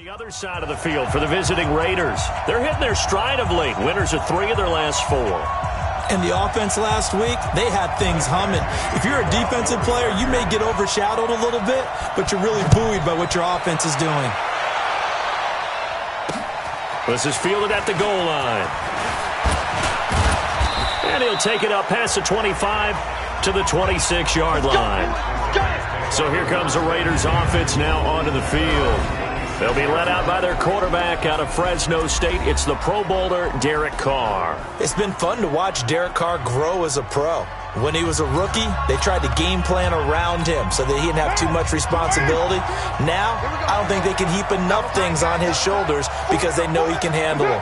the other side of the field for the visiting Raiders. They're hitting their stride of late. Winners of 3 of their last 4. And the offense last week, they had things humming. If you're a defensive player, you may get overshadowed a little bit, but you're really buoyed by what your offense is doing. This is fielded at the goal line. And he'll take it up past the 25 to the 26-yard line. So here comes the Raiders offense now onto the field. They'll be led out by their quarterback out of Fresno State. It's the Pro Bowler, Derek Carr. It's been fun to watch Derek Carr grow as a pro. When he was a rookie, they tried to game plan around him so that he didn't have too much responsibility. Now, I don't think they can heap enough things on his shoulders because they know he can handle them.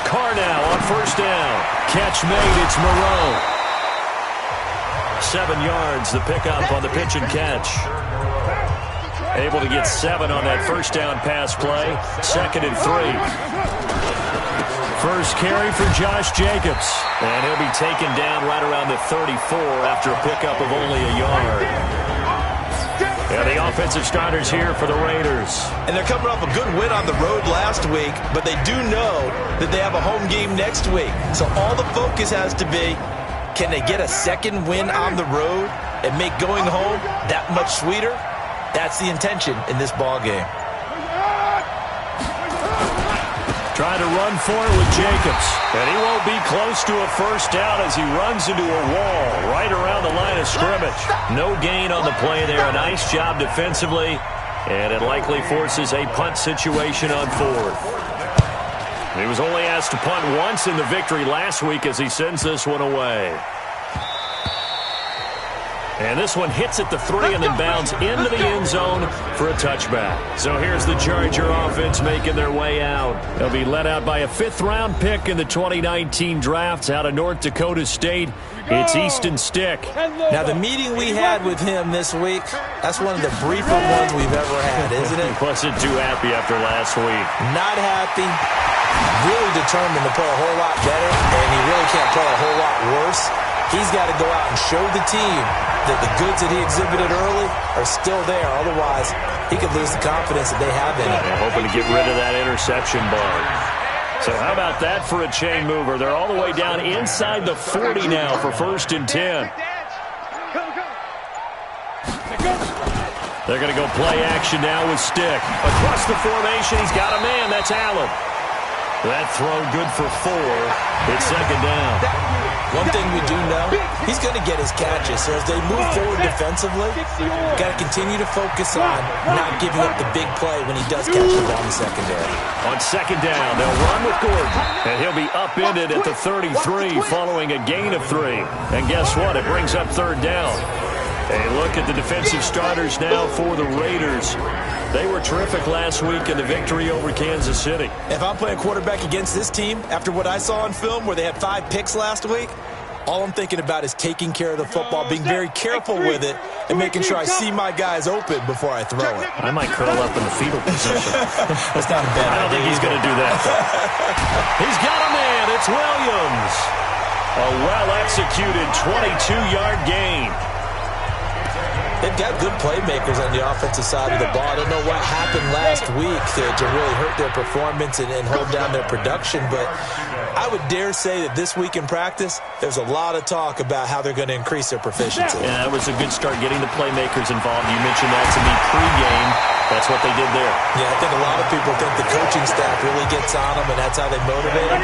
Carr now on first down. Catch made, it's Moreau. 7 yards, the pickup on the pitch and catch. Able to get 7 on that first down pass play. 2nd and 3. First carry for Josh Jacobs. And he'll be taken down right around the 34 after a pickup of only a yard. Yeah, the offensive starters here for the Raiders. And they're coming off a good win on the road last week, but they do know that they have a home game next week. So all the focus has to be, can they get a second win on the road and make going home that much sweeter? That's the intention in this ball game. Trying to run for it with Jacobs. And he won't be close to a first down as he runs into a wall right around the line of scrimmage. No gain on the play there. A nice job defensively. And it likely forces a punt situation on 4th. He was only asked to punt once in the victory last week as he sends this one away. And this one hits at the 3 and then bounds into the end zone for a touchback. So here's the Charger offense making their way out. They'll be led out by a 5th-round pick in the 2019 draft out of North Dakota State. It's Easton Stick. Now, the meeting we had with him this week, that's one of the briefer ones we've ever had, isn't it? He wasn't too happy after last week. Not happy. Really determined to play a whole lot better, and he really can't play a whole lot worse. He's got to go out and show the team that the goods that he exhibited early are still there. Otherwise, he could lose the confidence that they have in him. They're hoping to get rid of that interception bug. So how about that for a chain mover? They're all the way down inside the 40 now for 1st and 10. They're going to go play action now with Stick. Across the formation, he's got a man. That's Allen. That throw good for 4. It's 2nd down. One thing we do know, he's going to get his catches. So as they move forward defensively, got to continue to focus on not giving up the big play when he does catch the ball in the secondary. On 2nd down, they'll run with Gordon. And he'll be upended at the 33 following a gain of 3. And guess what? It brings up 3rd down. A look at the defensive starters now for the Raiders. They were terrific last week in the victory over Kansas City. If I'm playing quarterback against this team, after what I saw on film where they had 5 picks last week, all I'm thinking about is taking care of the football, being very careful with it, and making sure I see my guys open before I throw it. I might curl up in the fetal position. That's not a bad idea. I don't think he's going to do that, though. He's got a man. It's Williams. A well-executed 22-yard gain. They've got good playmakers on the offensive side of the ball. I don't know what happened last week to really hurt their performance and hold down their production, but I would dare say that this week in practice, there's a lot of talk about how they're going to increase their proficiency. Yeah, that was a good start getting the playmakers involved. You mentioned that to me pregame. That's what they did there. Yeah, I think a lot of people think the coaching staff really gets on them, and that's how they motivate them.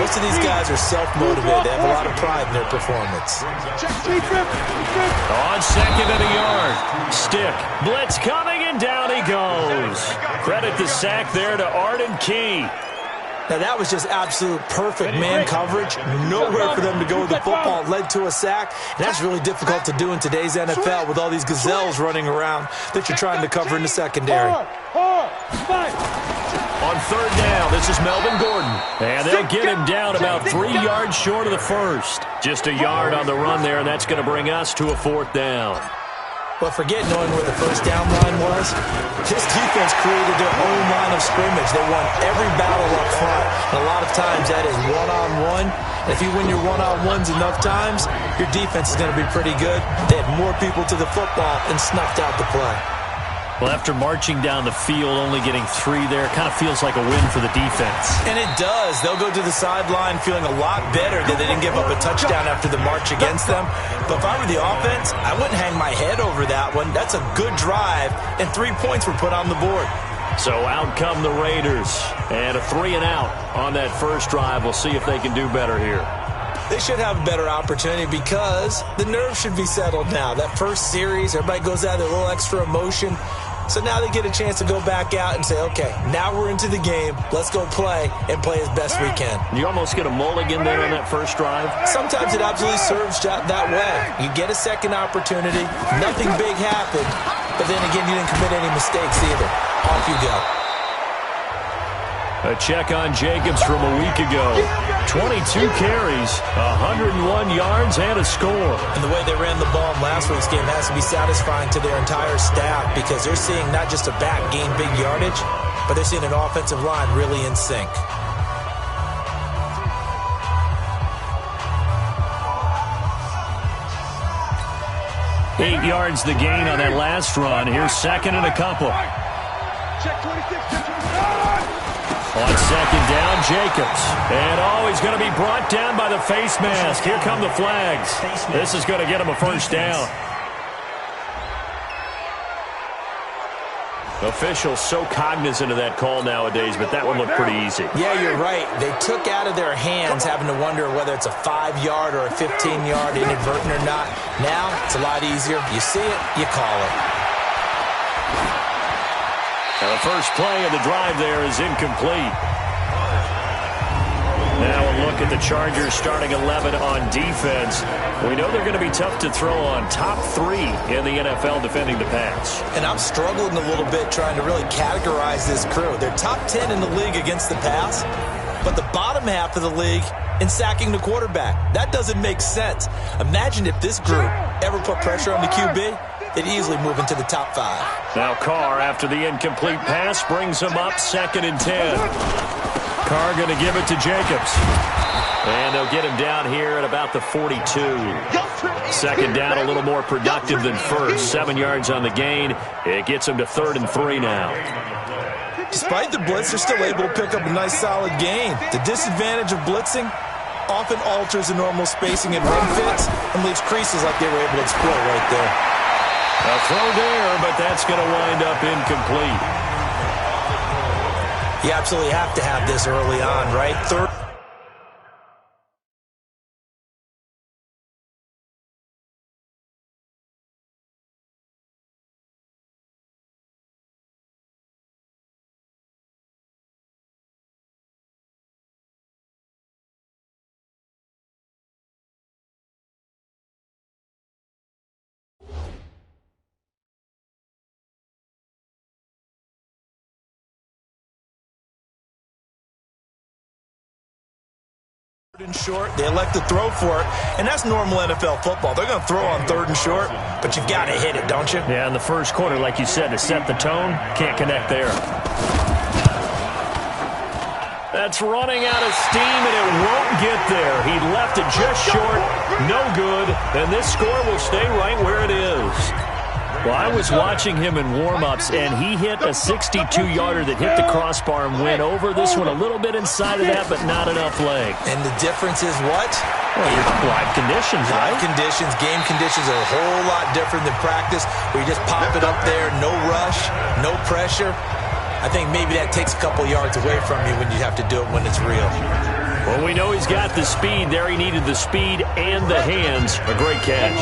Most of these guys are self-motivated. They have a lot of pride in their performance. On 2nd and a yard. Stick. Blitz coming, and down he goes. Credit the sack there to Arden Key. Now, that was just absolute perfect man coverage. Nowhere for them to go with the football. It led to a sack. And that's really difficult to do in today's NFL with all these gazelles running around that you're trying to cover in the secondary. On 3rd down, this is Melvin Gordon. And they'll get him down about 3 yards short of the first. Just a yard on the run there, and that's going to bring us to a 4th down. But forget knowing where the first down line was. This defense created their own line of scrimmage. They won every battle up front. And a lot of times that is one-on-one. And if you win your one-on-ones enough times, your defense is going to be pretty good. They had more people to the football and snuffed out the play. Well, after marching down the field, only getting 3 there, kind of feels like a win for the defense. And it does. They'll go to the sideline feeling a lot better that they didn't give up a touchdown after the march against them. But if I were the offense, I wouldn't hang my head over that one. That's a good drive, and 3 points were put on the board. So out come the Raiders, and a 3 and out on that first drive. We'll see if they can do better here. They should have a better opportunity because the nerves should be settled now. That first series, everybody goes out with a little extra emotion. So now they get a chance to go back out and say, okay, now we're into the game. Let's go play and play as best we can. You almost get a mulligan there on that first drive. Sometimes it absolutely serves that way. You get a second opportunity. Nothing big happened. But then again, you didn't commit any mistakes either. Off you go. A check on Jacobs from a week ago. 22 carries, 101 yards, and a score. And the way they ran the ball in last week's game has to be satisfying to their entire staff because they're seeing not just a back gain big yardage, but they're seeing an offensive line really in sync. Eight yards the gain on that last run. Here's second and a couple. Check 26. On second down, Jacobs. And, he's going to be brought down by the face mask. Here come the flags. This is going to get him a first down. Officials so cognizant of that call nowadays, but that one looked pretty easy. Yeah, you're right. They took out of their hands having to wonder whether it's a 5-yard or a 15-yard inadvertent or not. Now, it's a lot easier. You see it, you call it. Now the first play of the drive there is incomplete. Now a look at the Chargers starting 11 on defense. We know they're going to be tough to throw on. Top 3 in the NFL defending the pass. And I'm struggling a little bit trying to really categorize this crew. They're top 10 in the league against the pass, but the bottom half of the league in sacking the quarterback. That doesn't make sense. Imagine if this group ever put pressure on the QB. They'd easily move into the top 5. Now Carr, after the incomplete pass, brings him up 2nd and 10. Carr going to give it to Jacobs. And they'll get him down here at about the 42. Second down, a little more productive than first. 7 yards on the gain. It gets him to 3rd and 3 now. Despite the blitz, they're still able to pick up a nice solid gain. The disadvantage of blitzing often alters the normal spacing and run fits and leaves creases like they were able to exploit right there. A throw there, but that's going to wind up incomplete. You absolutely have to have this early on, right? Third and short, they elect to throw for it, and that's normal NFL football. They're going to throw on 3rd and short, but you've got to hit it, don't you? Yeah, in the first quarter, like you said, to set the tone, can't connect there. That's running out of steam, and it won't get there. He left it just short, no good, and this score will stay right where it is. Well, I was watching him in warm-ups, and he hit a 62-yarder that hit the crossbar and went over. This one a little bit inside of that, but not enough leg. And the difference is what? Well, live conditions, right? Live conditions, game conditions are a whole lot different than practice, where you just pop it up there, no rush, no pressure. I think maybe that takes a couple yards away from you when you have to do it when it's real. Well, we know he's got the speed there. He needed the speed and the hands. A great catch.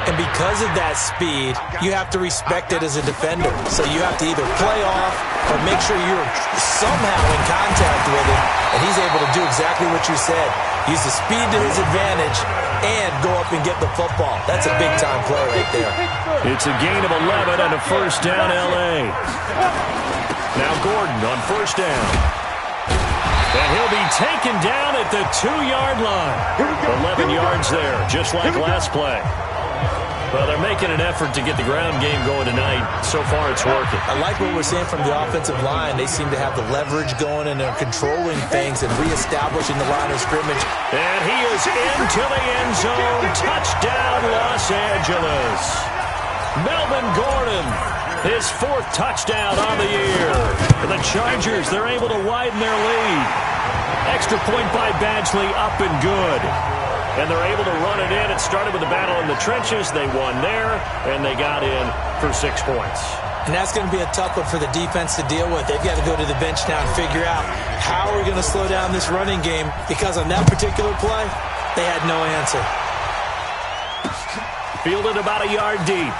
And because of that speed, you have to respect it as a defender. So you have to either play off or make sure you're somehow in contact with him, and he's able to do exactly what you said. Use the speed to his advantage and go up and get the football. That's a big-time play right there. It's a gain of 11 and a first down, L.A. Now Gordon on first down. And he'll be taken down at the 2-yard line. 11 yards there, just like last play. Well, they're making an effort to get the ground game going tonight. So far, it's working. I like what we're seeing from the offensive line. They seem to have the leverage going, and they're controlling things and reestablishing the line of scrimmage. And he is into the end zone. Touchdown, Los Angeles. Melvin Gordon, his 4th touchdown on the year. For the Chargers, they're able to widen their lead. Extra point by Badgley, up and good. And they're able to run it in. It started with a battle in the trenches. They won there, and they got in for 6 points. And that's going to be a tough one for the defense to deal with. They've got to go to the bench now and figure out how we're going to slow down this running game, because on that particular play, they had no answer. Fielded about a yard deep.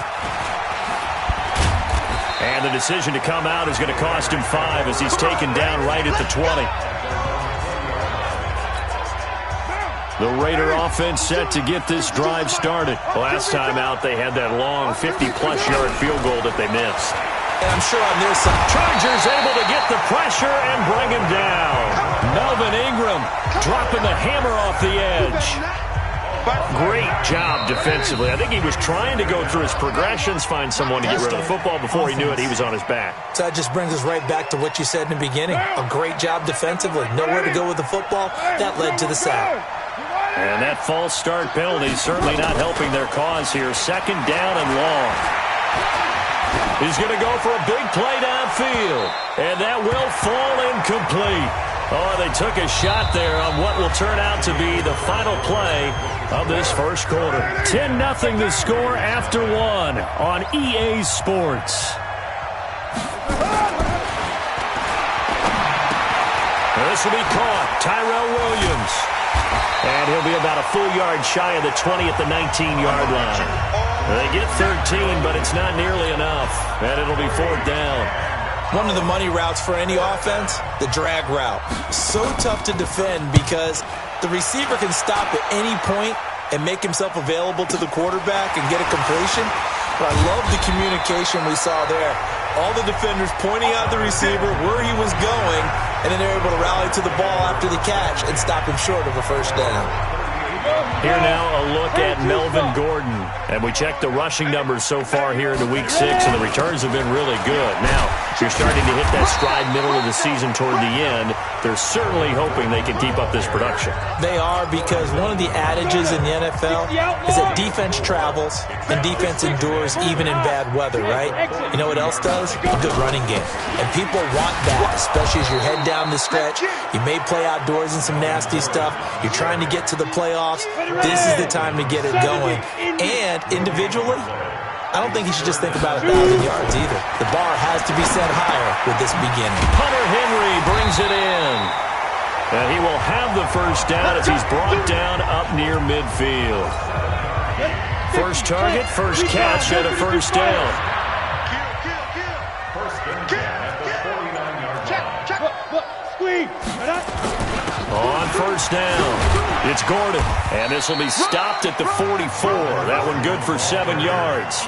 And the decision to come out is going to cost him 5 as he's taken down right at the 20. The Raider offense set to get this drive started. Last time out, they had that long 50-plus yard field goal that they missed. And I'm sure on their side, Chargers able to get the pressure and bring him down. Melvin Ingram dropping the hammer off the edge. Great job defensively. I think he was trying to go through his progressions, find someone to get rid of the football. Before he knew it, he was on his back. So that just brings us right back to what you said in the beginning. A great job defensively. Nowhere to go with the football. That led to the sack. And that false start penalty certainly not helping their cause here. 2nd down and long. He's going to go for a big play downfield. And that will fall incomplete. Oh, they took a shot there on what will turn out to be the final play of this first quarter. 10-0 the score after 1 on EA Sports. This will be caught. Tyrell Williams. And he'll be about a full yard shy of the 20 at the 19-yard line. They get 13, but it's not nearly enough. And it'll be 4th down. One of the money routes for any offense, the drag route. So tough to defend because the receiver can stop at any point and make himself available to the quarterback and get a completion. But I love the communication we saw there. All the defenders pointing out the receiver, where he was going, and then they're able to rally to the ball after the catch and stop him short of a 1st down. Here now a look at Melvin Gordon. And we checked the rushing numbers so far here into Week 6, and the returns have been really good. Now, you're starting to hit that stride middle of the season toward the end. They're certainly hoping they can keep up this production. They are, because one of the adages in the NFL is that defense travels and defense endures even in bad weather, right? You know what else does? A good running game. And people want that, especially as you head down the stretch. You may play outdoors in some nasty stuff. You're trying to get to the playoffs. This is the time to get it going. And individually, I don't think you should just think about 1,000 yards either. The bar has to be set higher with this beginning. Hunter Henry brings it in. And he will have the 1st down as he's brought down up near midfield. First target, first catch, and a 1st down. On 1st down, it's Gordon, and this will be stopped at the 44. That one good for 7 yards.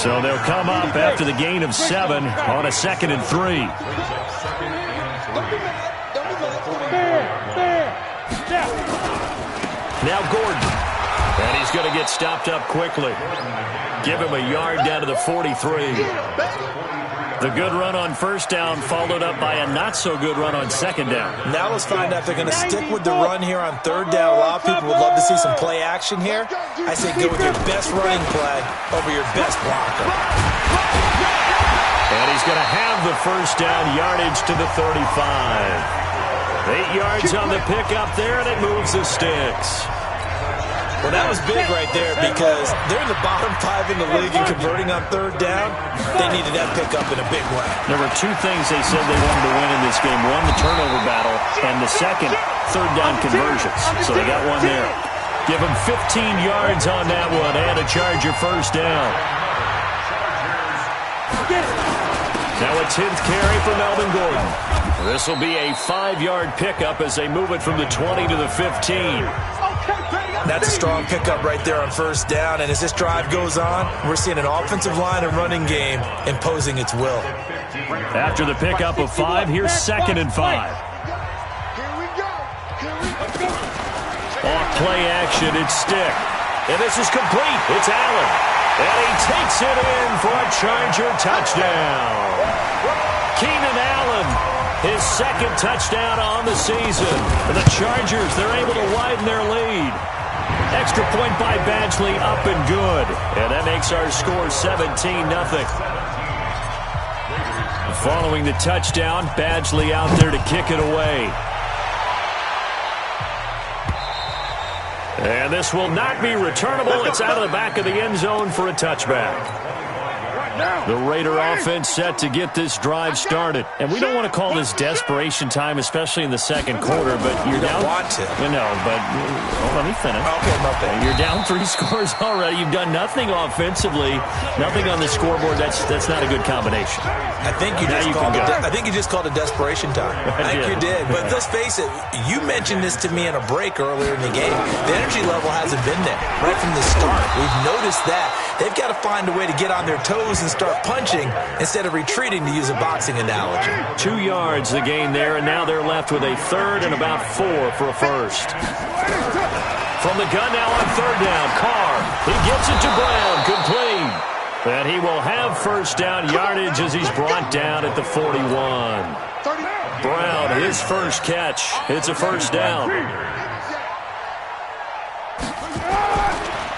So they'll come up after the gain of 7 on a 2nd and 3. Now Gordon, and he's going to get stopped up quickly. Give him a yard down to the 43. The good run on 1st down followed up by a not-so-good run on 2nd down. Now let's find out if they're going to stick with the run here on 3rd down. A lot of people would love to see some play action here. I say go with your best running play over your best blocker. And he's going to have the 1st down, yardage to the 35. 8 yards on the pickup there, and it moves the sticks. Well, that was big right there because they're in the bottom 5 in the league and converting on 3rd down. They needed that pickup in a big way. There were 2 things they said they wanted to win in this game. One, the turnover battle, and the second, 3rd down conversions. So they got one there. Give them 15 yards on that one and a Charger 1st down. Now a 10th carry for Melvin Gordon. This will be a 5-yard pickup as they move it from the 20 to the 15. That's a strong pickup right there on 1st down. And as this drive goes on, we're seeing an offensive line and running game imposing its will. After the pickup of 5, here's 2nd and 5. Off play action, it's stick. And this is complete. It's Allen. And he takes it in for a Charger touchdown. Keenan Allen, his second touchdown on the season. And the Chargers, they're able to widen their lead. Extra point by Badgley, up and good. And that makes our score 17-0. Following the touchdown, Badgley out there to kick it away. And this will not be returnable. It's out of the back of the end zone for a touchback. The Raider offense set to get this drive started. And we don't want to call this desperation time, especially in the second quarter, but you're down. You don't want to. No, but let me finish. Okay, my bad. You're down 3 scores already. You've done nothing offensively, nothing on the scoreboard. That's not a good combination. I think you just called it desperation time. I think you did. But let's face it, you mentioned this to me in a break earlier in the game. The energy level hasn't been there right from the start. We've noticed that. They've got to find a way to get on their toes and start punching instead of retreating, to use a boxing analogy. 2 yards the gain there, and now they're left with a third and about 4 for a first. From the gun now on third down, Carr. He gets it to Brown, complete. And he will have first down yardage as he's brought down at the 41. Brown, his first catch. It's a first down.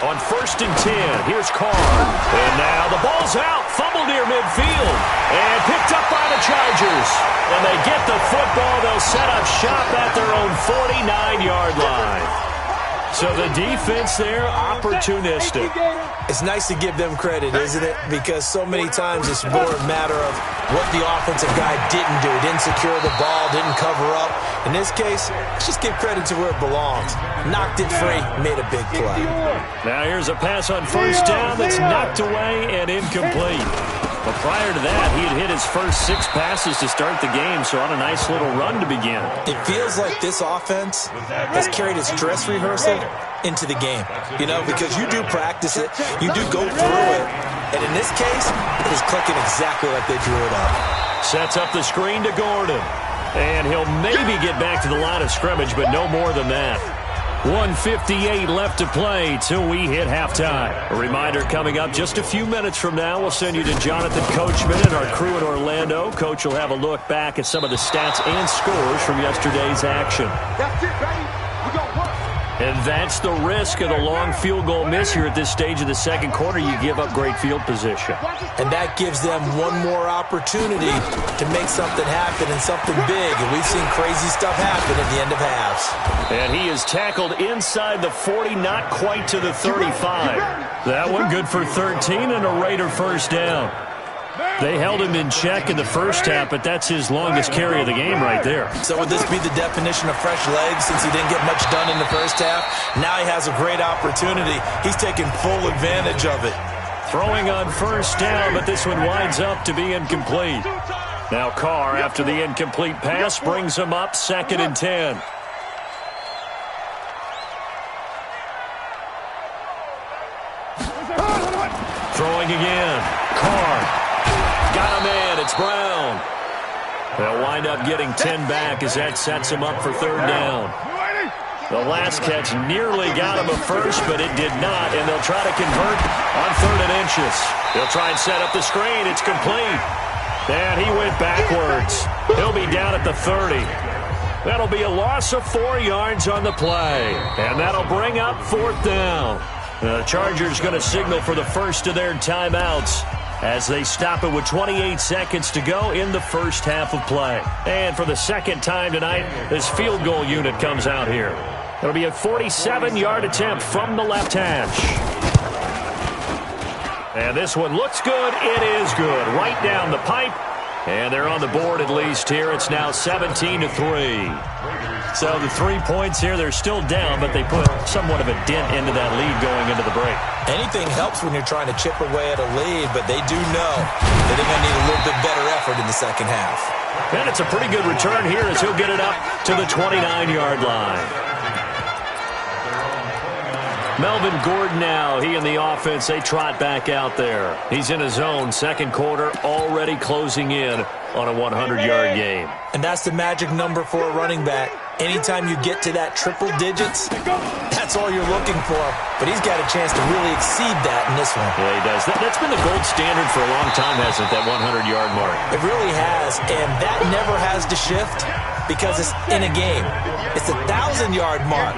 On first and 10, here's Carr. And now the ball's out. Fumbled near midfield. And picked up by the Chargers. And they get the football. They'll set up shop at their own 49-yard line. So the defense there, opportunistic. It's nice to give them credit, isn't it? Because so many times it's more a matter of what the offensive guy didn't do. Didn't secure the ball, didn't cover up. In this case, let's just give credit to where it belongs. Knocked it free, made a big play. Now here's a pass on first down that's knocked away and incomplete. But prior to that, he had hit his first 6 passes to start the game, so on a nice little run to begin. It feels like this offense has carried its dress rehearsal into the game. You know, because you do practice it, you do go through it, and in this case, it is clicking exactly like they drew it up. Sets up the screen to Gordon. And he'll maybe get back to the line of scrimmage, but no more than that. 1:58 left to play till we hit halftime. A reminder coming up just a few minutes from now, we'll send you to Jonathan Coachman and our crew in Orlando. Coach will have a look back at some of the stats and scores from yesterday's action. That's it, baby. We got work. And that's the risk of the long field goal miss here at this stage of the second quarter. You give up great field position. And that gives them one more opportunity to make something happen and something big. And we've seen crazy stuff happen at the end of halves. And he is tackled inside the 40, not quite to the 35. That one good for 13 and a Raider first down. They held him in check in the first half, but that's his longest carry of the game right there. So would this be the definition of fresh legs since he didn't get much done in the first half? Now he has a great opportunity. He's taking full advantage of it. Throwing on first down, but this one winds up to be incomplete. Now Carr, after the incomplete pass, brings him up 2nd and 10. Throwing again. Carr. Got him in. It's Brown. They'll wind up getting 10 back as that sets him up for third down. The last catch nearly got him a first, but it did not, and they'll try to convert on 3rd and inches. They'll try and set up the screen. It's complete. And he went backwards. He'll be down at the 30. That'll be a loss of 4 yards on the play, and that'll bring up 4th down. The Chargers going to signal for the first of their timeouts as they stop it with 28 seconds to go in the first half of play. And for the second time tonight, this field goal unit comes out here. It'll be a 47-yard attempt from the left hash. And this one looks good. It is good. Right down the pipe. And they're on the board at least here. It's now 17-3. So the 3 points here, they're still down, but they put somewhat of a dent into that lead going into the break. Anything helps when you're trying to chip away at a lead, but they do know that they're going to need a little bit better effort in the second half. And it's a pretty good return here as he'll get it up to the 29-yard line. Melvin Gordon now, he and the offense, they trot back out there. He's in his own second quarter, already closing in on a 100-yard game. And that's the magic number for a running back. Anytime you get to that triple digits, that's all you're looking for. But he's got a chance to really exceed that in this one. Yeah, he does. That's been the gold standard for a long time, hasn't it, that 100-yard mark? It really has, and that never has to shift because it's in a game. It's a 1,000-yard mark.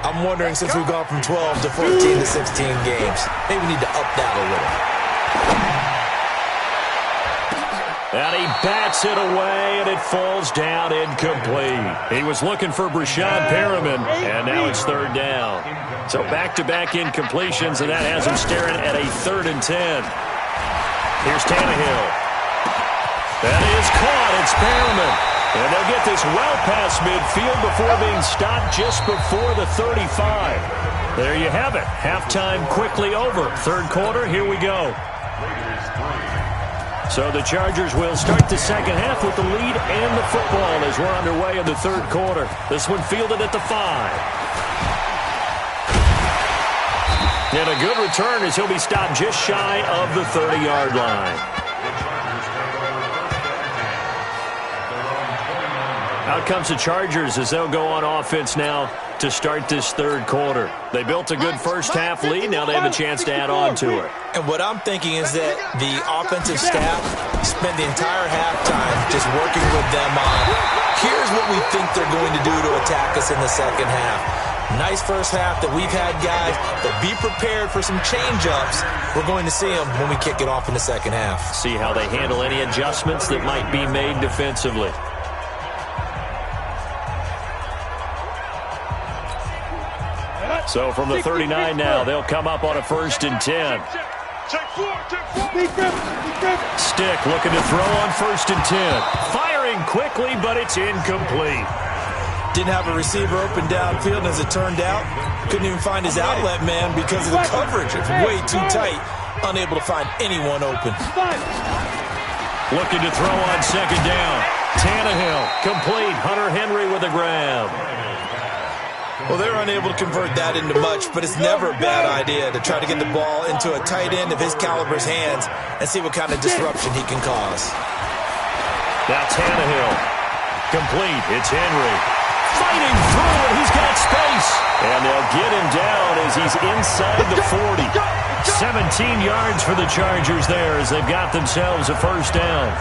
I'm wondering, since we've gone from 12 to 14 to 16 games, maybe we need to up that a little. And he bats it away, and it falls down incomplete. He was looking for Brashad Perriman, and now it's third down. So back-to-back incompletions, and that has him staring at a 3rd and 10. Here's Tannehill. That is caught. It's Perriman. And they'll get this well past midfield before being stopped just before the 35. There you have it. Halftime quickly over. Third quarter, here we go. So the Chargers will start the second half with the lead and the football as we're underway in the third quarter. This one fielded at the 5. And a good return as he'll be stopped just shy of the 30-yard line. Out comes the Chargers as they'll go on offense now to start this third quarter. They built a good first half lead. Now they have a chance to add on to it. And what I'm thinking is that the offensive staff spent the entire halftime just working with them on, here's what we think they're going to do to attack us in the second half. Nice first half that we've had, guys, but be prepared for some change-ups. We're going to see them when we kick it off in the second half. See how they handle any adjustments that might be made defensively. So from the 39 now, they'll come up on a 1st and 10. Stick looking to throw on 1st and 10. Firing quickly, but it's incomplete. Didn't have a receiver open downfield, and as it turned out, couldn't even find his outlet man because of the coverage. It's way too tight, unable to find anyone open. Looking to throw on 2nd down. Tannehill, complete. Hunter Henry with a grab. Well, they're unable to convert that into much, but it's never a bad idea to try to get the ball into a tight end of his caliber's hands and see what kind of disruption he can cause. Now Tannehill, complete. It's Henry. Fighting through, and he's got space. And they'll get him down as he's inside the 40. 17 yards for the Chargers there as they've got themselves a 1st down.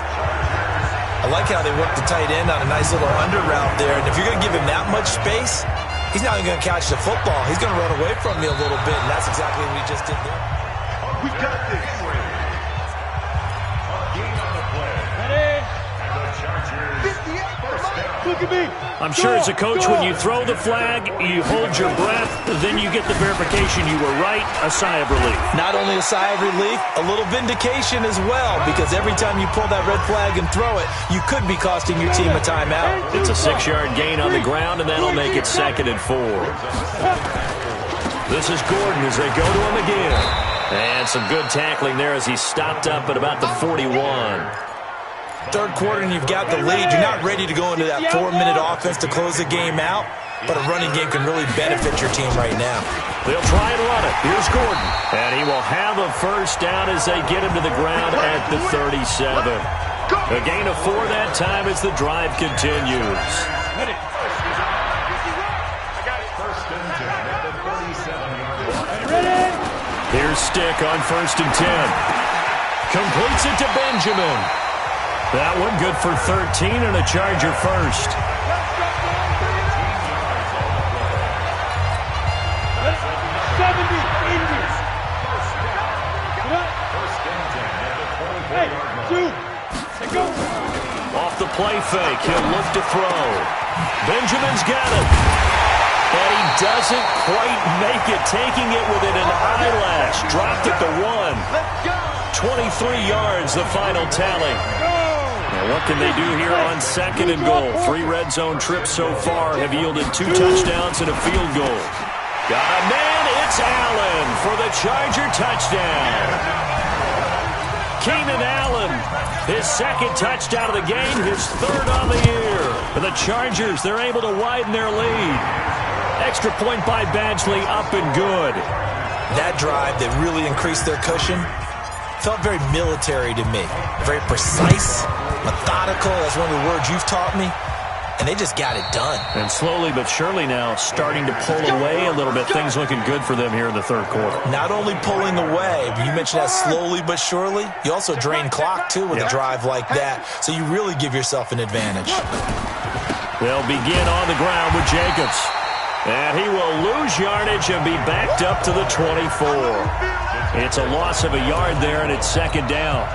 I like how they work the tight end on a nice little under route there. And if you're going to give him that much space, he's not even going to catch the football. He's going to run away from you a little bit, and that's exactly what he just did there. We got this. Gain on the play. And the Chargers first down. Look at me. I'm sure as a coach, when you throw the flag, you hold your breath, then you get the verification you were right, a sigh of relief. Not only a sigh of relief, a little vindication as well, because every time you pull that red flag and throw it, you could be costing your team a timeout. It's a 6-yard gain on the ground, and that'll make it 2nd and 4. This is Gordon as they go to him again. And some good tackling there as he's stopped up at about the 41. Third quarter and you've got the lead. You're not ready to go into that 4-minute offense to close the game out, but a running game can really benefit your team right now. They'll try and run it. Here's Gordon. And he will have a 1st down as they get him to the ground at the 37. A gain of 4 that time as the drive continues. Here's Stick on 1st and 10. Completes it to Benjamin. That one good for 13 and a Charger 1st. Off the play fake, he'll look to throw. Benjamin's got it. And he doesn't quite make it, taking it within an eyelash. Dropped it to 1. 23 yards, the final tally. Now what can they do here on 2nd and goal? 3 red zone trips so far have yielded 2 touchdowns and a field goal. Got a man, it's Allen for the Charger touchdown. Keenan Allen, his 2nd touchdown of the game, his 3rd on the year. For the Chargers, they're able to widen their lead. Extra point by Badgley, up and good. That drive that really increased their cushion felt very military to me. Very precise, methodical, that's one of the words you've taught me. and they just got it done. And slowly but surely now starting to pull away a little bit. Things looking good for them here in the third quarter. Not only pulling away, but you mentioned that slowly but surely. You also drain clock, too, with a drive like that. So you really give yourself an advantage. They'll begin on the ground with Jacobs. And he will lose yardage and be backed up to the 24. It's a loss of a yard there, and it's second down.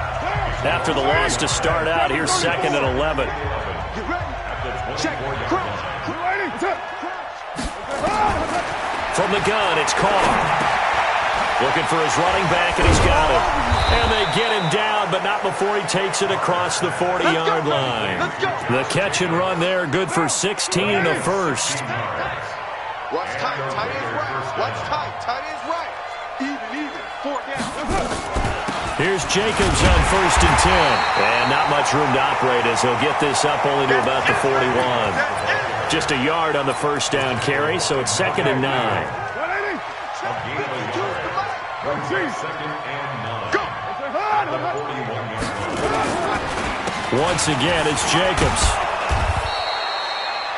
After the loss to start out, here's second and 11. From the gun, it's Carr. Looking for his running back, and he's got it. And they get him down, but not before he takes it across the 40-yard line. The catch and run there, good for 16 and a first. Watch tight, tight is right. Watch tight, tight is right. Even, 4 down. Here's Jacobs on 1st and 10. And not much room to operate as he'll get this up only to about the 41. Just a yard on the first down carry, so it's 2nd and 9. Once again, it's Jacobs.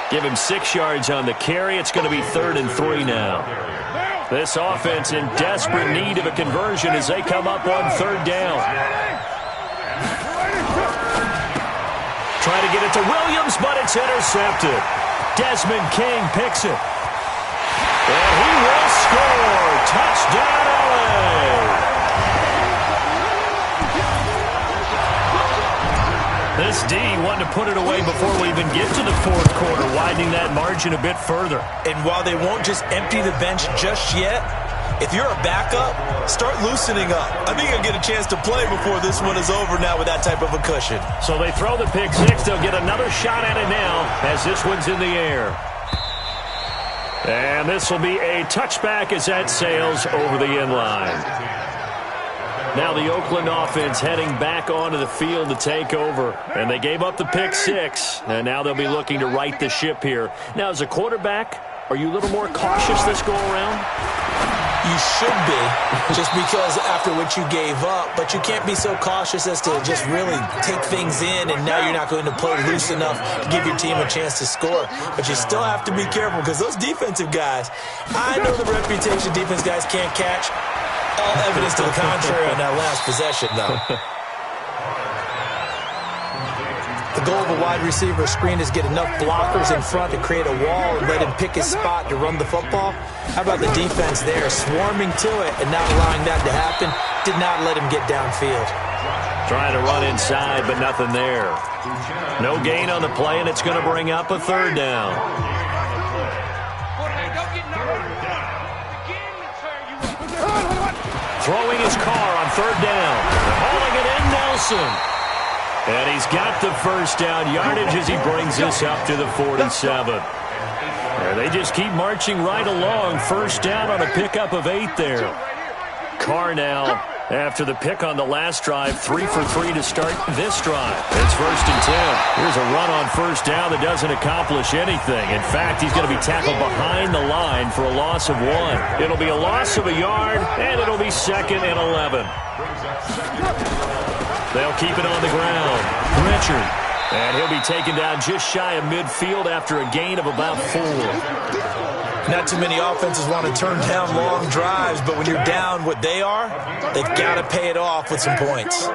Give him 6 yards on the carry. It's going to be 3rd and 3 now. This offense in desperate need of a conversion as they come up on 3rd down. Trying to get it to Williams, but it's intercepted. Desmond King picks it. And he will score. Touchdown, LA. This D wanting to put it away before we even get to the 4th quarter, widening that margin a bit further. And while they won't just empty the bench just yet, if you're a backup, start loosening up. I think you'll get a chance to play before this one is over now with that type of a cushion. So they throw the pick six. They'll get another shot at it now as this one's in the air. And this will be a touchback as that sails over the end line. Now the Oakland offense heading back onto the field to take over. And they gave up the pick six. And now they'll be looking to right the ship here. Now, as a quarterback, are you a little more cautious this go around? You should be, just because after what you gave up. But you can't be so cautious as to just really take things in, and now you're not going to play loose enough to give your team a chance to score. But you still have to be careful because those defensive guys, I know the reputation defense guys can't catch. All evidence to the contrary on that last possession, though. The goal of a wide receiver screen is get enough blockers in front to create a wall and let him pick his spot to run the football. How about the defense there, swarming to it and not allowing that to happen? Did not let him get downfield. Trying to run inside, but nothing there. No gain on the play, and it's going to bring up a 3rd down. Throwing his car on 3rd down. Hauling it in, Nelson. And he's got the first down yardage as he brings this up to the 47. And they just keep marching right along. 1st down on a pickup of 8 there. Carr now, after the pick on the last drive, 3 for 3 to start this drive. It's 1st and 10. Here's a run on 1st down that doesn't accomplish anything. In fact, he's going to be tackled behind the line for a loss of 1. It'll be a loss of a yard, and it'll be 2nd and 11. They'll keep it on the ground. Richard. And he'll be taken down just shy of midfield after a gain of about 4. Not too many offenses want to turn down long drives, but when you're down what they are, they've got to pay it off with some points.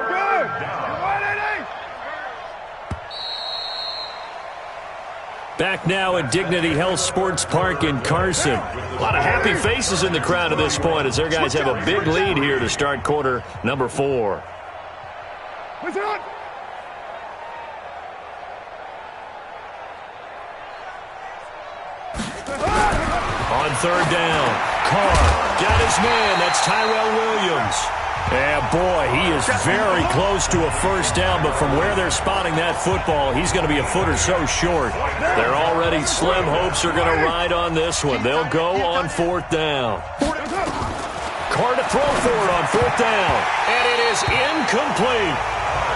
Back now at Dignity Health Sports Park in Carson. A lot of happy faces in the crowd at this point as their guys have a big lead here to start quarter number 4. On 3rd down, Carr got his man. That's Tyrell Williams. And boy, he is very close to a 1st down, but from where they're spotting that football, he's going to be a foot or so short. Their already slim hopes are going to ride on this one. They'll go on 4th down. Carr to throw for it on 4th down, and it is incomplete.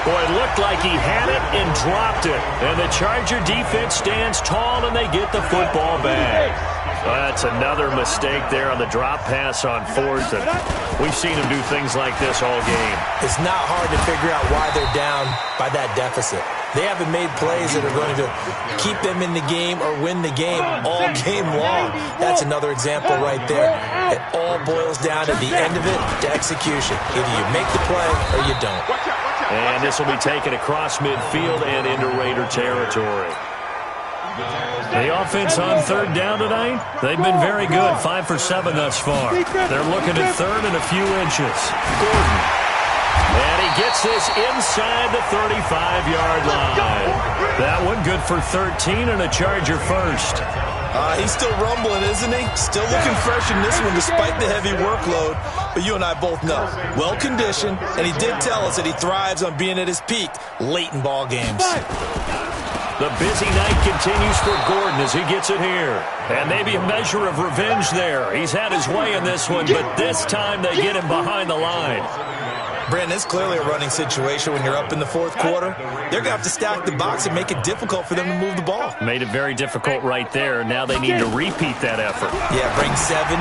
Boy, it looked like he had it and dropped it. And the Charger defense stands tall, and they get the football back. That's another mistake there on the drop pass on fourth. And we've seen him do things like this all game. It's not hard to figure out why they're down by that deficit. They haven't made plays that are going to keep them in the game or win the game all game long. That's another example right there. It all boils down at the end of it to execution. Either you make the play or you don't. And this will be taken across midfield and into Raider territory. The offense on third down tonight, they've been very good, 5 for 7 thus far. They're looking at third and a few inches. Gordon. And he gets this inside the 35-yard line. That one good for 13 and a Charger first. He's still rumbling, isn't he? Still looking fresh in this one despite the heavy workload. But you and I both know, well-conditioned, and he did tell us that he thrives on being at his peak late in ball games. The busy night continues for Gordon as he gets it here. And maybe a measure of revenge there. He's had his way in this one, but this time they get him behind the line. Brandon, it's clearly a running situation when you're up in the fourth quarter. They're going to have to stack the box and make it difficult for them to move the ball. Made it very difficult right there. Now they need to repeat that effort. Yeah, bring 7, 8,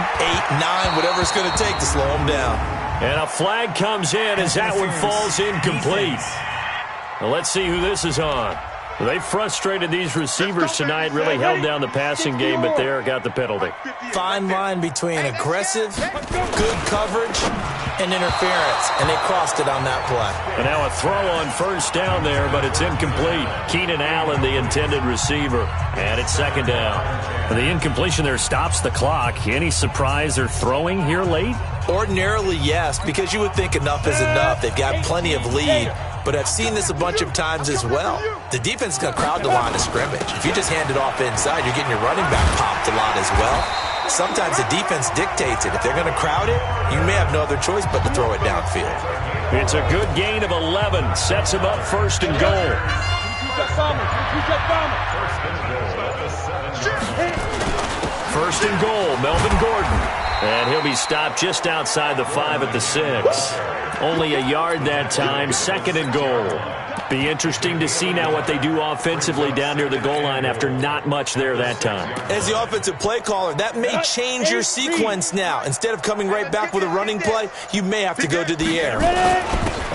9, whatever it's going to take to slow them down. And a flag comes in as that one falls incomplete. Well, let's see who this is on. They frustrated these receivers tonight, really held down the passing game, but there got the penalty. Fine line between aggressive, good coverage, and interference, and they crossed it on that play. And now a throw on first down there, but it's incomplete. Keenan Allen, the intended receiver, and it's second down. The incompletion there stops the clock. Any surprise they're throwing here late? Ordinarily, yes, because you would think enough is enough. They've got plenty of lead. But I've seen this a bunch of times as well. The defense is going to crowd the line of scrimmage. If you just hand it off inside, you're getting your running back popped a lot as well. Sometimes the defense dictates it. If they're going to crowd it, you may have no other choice but to throw it downfield. It's a good gain of 11. Sets him up first and goal. First and goal, Melvin Gordon. And he'll be stopped just outside the 5 at the 6. Only a yard that time, second and goal. Be interesting to see now what they do offensively down near the goal line after not much there that time. As the offensive play caller, that may change your sequence now. Instead of coming right back with a running play, you may have to go to the air.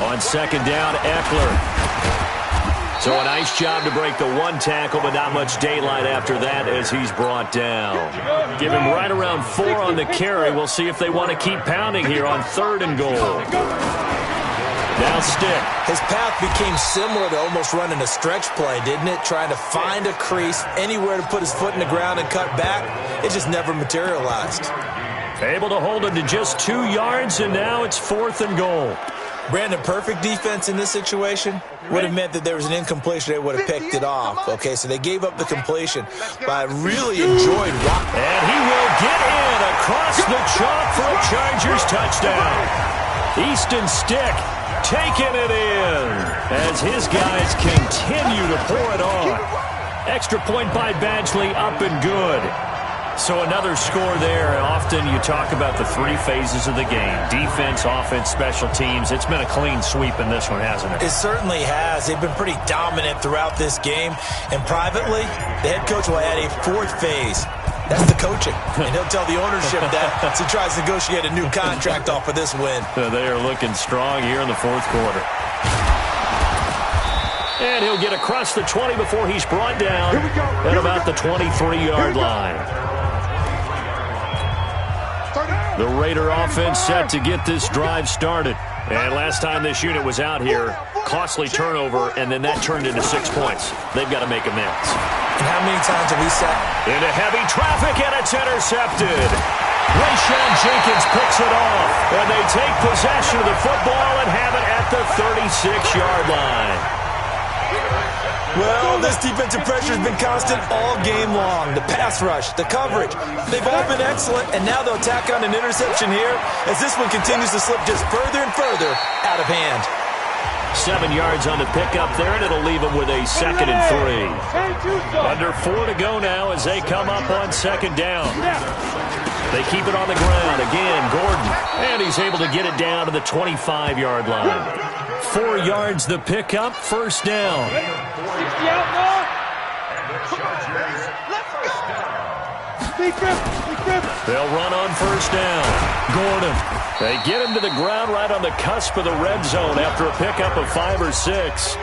On second down, Eckler. So a nice job to break the one tackle, but not much daylight after that as he's brought down. Give him right around 4 on the carry. We'll see if they want to keep pounding here on third and goal. Now stick. His path became similar to almost running a stretch play, didn't it? Trying to find a crease, anywhere to put his foot in the ground and cut back. It just never materialized. Able to hold it to just 2 yards, and now it's fourth and goal. Brandon, perfect defense in this situation would have meant that there was an incompletion. They would have picked it off. Okay, so they gave up the completion, but I really enjoyed rock. And he will get in across the chalk for a Chargers touchdown. Easton Stick taking it in as his guys continue to pour it on. Extra point by Badgley, up and good. So another score there. Often you talk about the 3 phases of the game. Defense, offense, special teams. It's been a clean sweep in this one, hasn't it? It certainly has. They've been pretty dominant throughout this game. And privately, the head coach will add a 4th phase. That's the coaching. And he'll tell the ownership that as he tries to negotiate a new contract off of this win. They are looking strong here in the fourth quarter. And he'll get across the 20 before he's brought down at about the 23-yard line. The Raider offense set to get this drive started. And last time this unit was out here, costly turnover, and then that turned into 6 points. They've got to make amends. And how many times have we sat into heavy traffic, and it's intercepted. Rayshawn Jenkins picks it off, and they take possession of the football and have it at the 36-yard line. Well, this defensive pressure has been constant all game long. The pass rush, the coverage, they've all been excellent, and now they'll tack on an interception here as this one continues to slip just further and further out of hand. 7 yards on the pickup there, and it'll leave them with a second and 3. Under 4 to go now as they come up on second down. They keep it on the ground. Again, Gordon, and he's able to get it down to the 25-yard line. 4 yards the pickup, first down. They'll run on first down. Gordon. They get him to the ground right on the cusp of the red zone after a pickup of 5 or 6.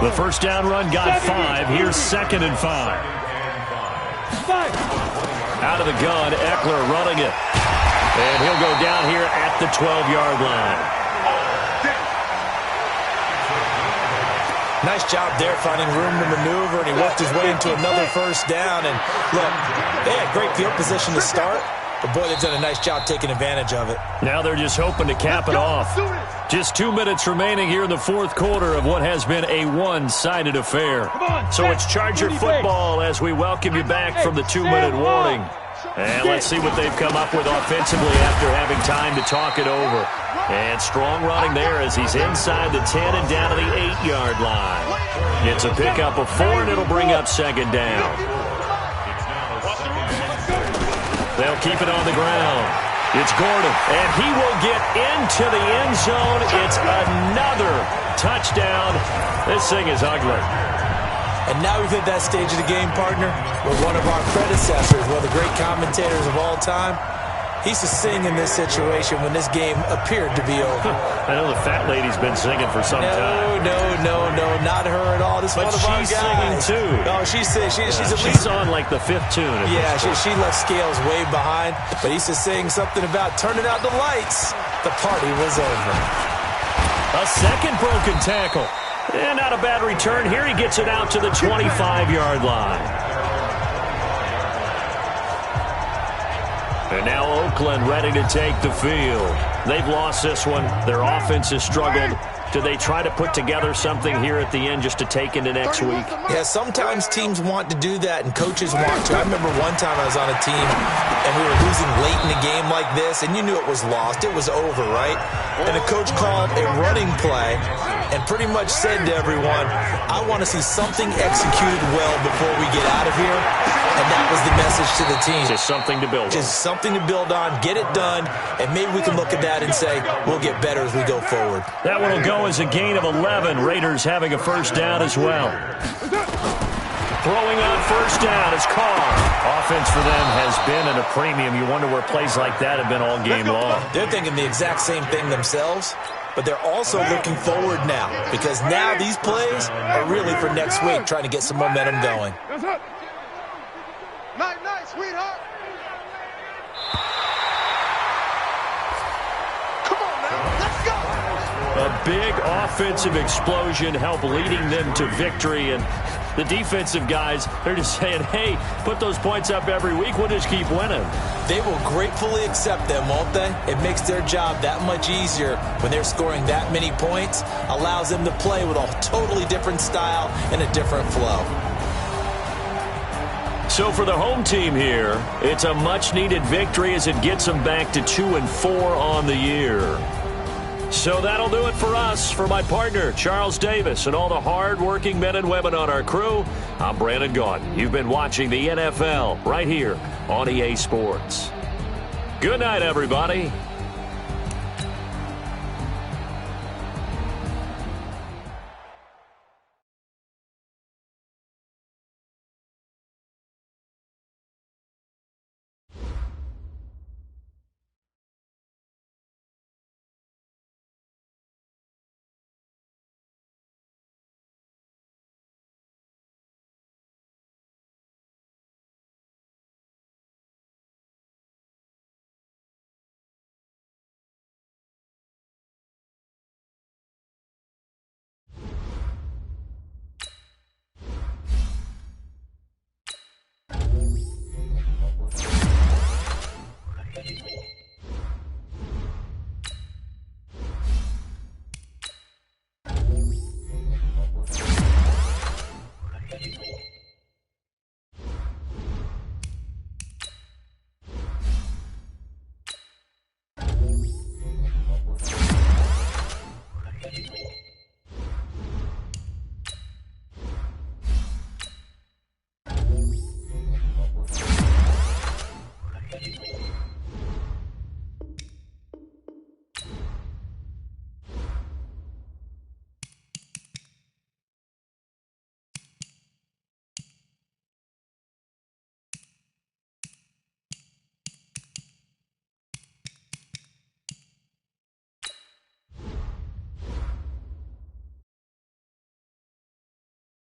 The first down run got 5. Here's 2nd and 5. Out of the gun, Eckler running it. And he'll go down here at the 12-yard line. Nice job there finding room to maneuver, and he worked his way into another first down. And look, they had great field position to start, but boy, they've done a nice job taking advantage of it. Now they're just hoping to cap it off. Just 2 minutes remaining here in the fourth quarter of what has been a one-sided affair. So it's Charger football as we welcome you back from the 2-minute warning. And let's see what they've come up with offensively after having time to talk it over. And strong running there as he's inside the 10 and down to the 8-yard line. It's a pickup of 4, and it'll bring up 2nd down. They'll keep it on the ground. It's Gordon, and he will get into the end zone. It's another touchdown. This thing is ugly. And now we've hit that stage of the game, partner, where one of our predecessors, one of the great commentators of all time, he used to sing in this situation when this game appeared to be over. I know the fat lady's been singing for some time. No, not her at all. This is one of our guys. But she's singing too. No, she's at she's least on like the 5th tune. Yeah, she left Scales way behind, but he used to sing something about turning out the lights. The party was over. A second broken tackle. And not a bad return. Here he gets it out to the 25-yard line. And now Oakland ready to take the field. They've lost this one. Their offense has struggled. Do they try to put together something here at the end just to take into next week? Yeah, sometimes teams want to do that, and coaches want to. I remember one time I was on a team, and we were losing late in a game like this, and you knew it was lost. It was over, right? And the coach called a running play and pretty much said to everyone, I want to see something executed well before we get out of here. And that was the message to the team. Just something to build on. Just something to build on, get it done, and maybe we can look at that and say, we'll get better as we go forward. That one will go as a gain of 11. Raiders having a first down as well. Throwing on first down is Carr. Offense for them has been at a premium. You wonder where plays like that have been all game long. They're thinking the exact same thing themselves, but they're also looking forward now, because now these plays are really for next week, trying to get some momentum going. Night, sweetheart. Come on now, let's go. A big offensive explosion helped leading them to victory, and the defensive guys, they're just saying, hey, put those points up every week, we'll just keep winning. They will gratefully accept them, won't they? It makes their job that much easier when they're scoring that many points, allows them to play with a totally different style and a different flow. So for the home team here, it's a much-needed victory as it gets them back to 2-4 on the year. So that'll do it for us. For my partner, Charles Davis, and all the hard-working men and women on our crew, I'm Brandon Gaudin. You've been watching the NFL right here on EA Sports. Good night, everybody.